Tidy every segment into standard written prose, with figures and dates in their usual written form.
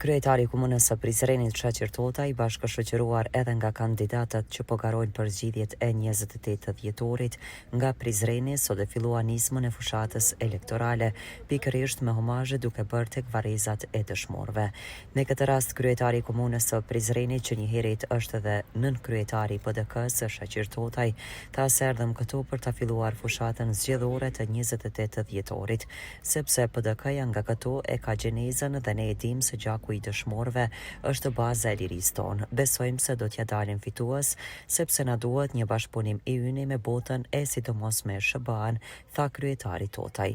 Kryetari i Komunës së Prizrenit Shaqir Tota i bashkëshoqëruar edhe nga kandidatët që po garojnë për zgjidhjet e 28 dhjetorit nga Prizreni sot e fillua nismën e fushatës elektorale, pikërisht me homazhe duke bërë tek varrezat e dëshmorëve. Në këtë rast kryetari i Komunës së Prizrenit, që njëherët është edhe nën kryetari i PDK-s Shaqir Totaj, ta erdhëm këtu për ta filluar fushatën zgjedhore të 28 dhjetorit, sepse PDK-ja nga këtu e ka gjenezën dhe ne e dimë se gjaku i dëshmorëve është baza e lirisë tonë. Besojmë se do t'ja dalim fitues, sepse na duhet një bashkëpunim i yni me botën e sidomos me SBA-n, tha kryetari Totaj.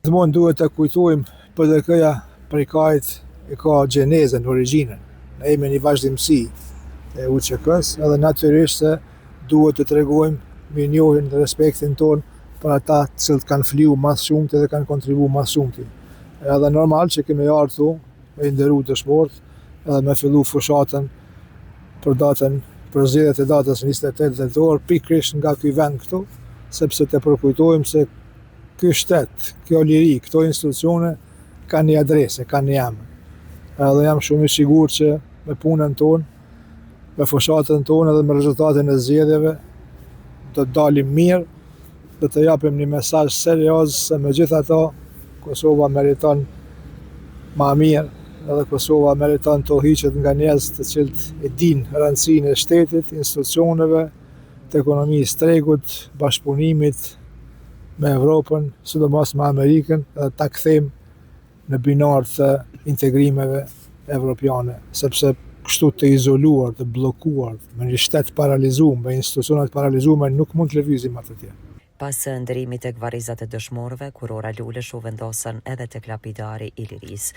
Gjithmonë duhet të kujtojmë PDK-ja prej kajt e ka gjenezën, origjinën. Ne jemi një vazhdimsi e UÇK-s, edhe natyrisht se duhet të tregojmë mirënjohjen dhe respektin ton për ata që kanë fliu mas shumti dhe kanë kontribu mas shumti. Edhe normal që kemi ardhur këtu me nderu dëshmorët edhe me fillu fushatën për zgjedhjet e datës 28 dhjetor, pikërisht nga ky vend këtu, sepse të përkujtojmë se ky shtet, kjo liri, këto institucione kanë një adresë, kanë një emër. Edhe jam shumë i sigurt që me punën tonë, me fushatën tonë edhe me rezultatin e zgjedhjeve do të dalim mirë, do të japim një mesazh serioz se megjithatë Kosova meriton ma mirë, edhe Kosova meriton të hiqet nga njerëz të cilët e dinë rëndësinë e shtetit, institucioneve, të ekonomisë tregut, bashkëpunimit me Evropën, sidomos me Amerikën, edhe ta kthejmë në binar të integrimeve evropiane, sepse kështu të izoluar, të bllokuar, me një shtet paralizuar, me institucione të paralizuara, nuk mund të lëvizim atë tjetër. Pas ndërimit tek varrezat e dëshmorëve, kurora Lulesh u vendosën edhe tek lapidari i lirisë.